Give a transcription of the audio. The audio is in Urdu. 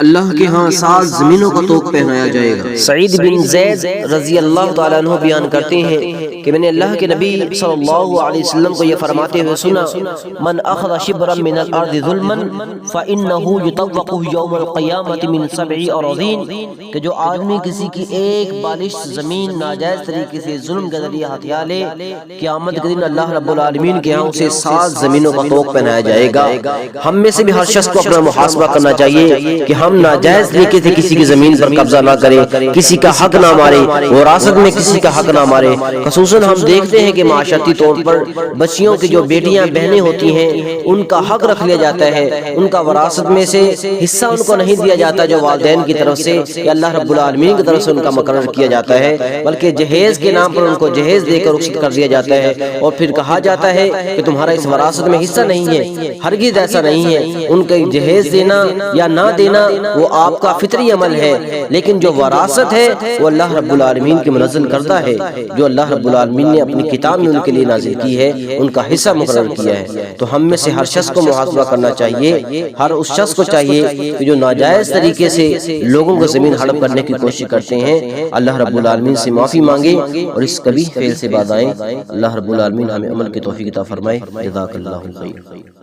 اللہ کے ہاں 7 زمینوں کا طوق پہنایا جائے گا۔ سعید بن زید رضی اللہ تعالیٰ عنہ بیان کرتے ہیں کہ میں نے اللہ کے نبی صلی اللہ علیہ وسلم کو یہ فرماتے ہوئے سنا، من اخذ شبرا من الارض ظلما فانه يطوقه يوم القیامة من 7 اراضین، کہ جو آدمی کسی کی ایک بالش زمین ناجائز طریقے سے ظلم کے ذریعے ہتھیا لے، قیامت کے دن اللہ رب العالمین کے ہاں اسے 7 زمینوں کا طوق پہنایا جائے گا۔ ہم میں سے بھی ہر شخص کو اپنا محاسبہ کرنا چاہیے کہ ہم ناجائز طریقے سے کسی کی زمین پر قبضہ نہ کریں، کسی کا حق نہ مارے، وراثت میں کسی کا حق نہ مارے۔ خصوصاً ہم دیکھتے ہیں کہ معاشرتی طور پر بچیوں کی جو بیٹیاں بہنیں ہوتی ہیں ان کا حق رکھ لیا جاتا ہے، ان کا وراثت میں سے حصہ ان کو نہیں دیا جاتا جو والدین کی طرف سے یا اللہ رب العالمین کی طرف سے ان کا مقرر کیا جاتا ہے، بلکہ جہیز کے نام پر ان کو جہیز دے کر رخصت کر دیا جاتا ہے، اور پھر کہا جاتا ہے کہ تمہارا اس وراثت میں حصہ نہیں ہے۔ ہرگز ایسا نہیں ہے، ان کا جہیز دینا یا نہ دینا وہ آپ کا فطری عمل ہے، لیکن جو وراثت ہے وہ اللہ رب العالمین کی منزل کرتا ہے، جو اللہ رب العالمین نے اپنی کتاب میں ان کے لیے نازل کی ہے، ان کا حصہ مقرر کیا ہے۔ تو ہم میں سے ہر شخص کو محاسبہ کرنا چاہیے، ہر اس شخص کو چاہیے کہ جو ناجائز طریقے سے لوگوں کو زمین ہڑپ کرنے کی کوشش کرتے ہیں، اللہ رب العالمین سے معافی مانگے اور اس قبیح فعل سے باز آئیں۔ اللہ رب العالمین ہمیں عمل کی توفیق عطا فرمائے۔ جزاک اللہ خیر۔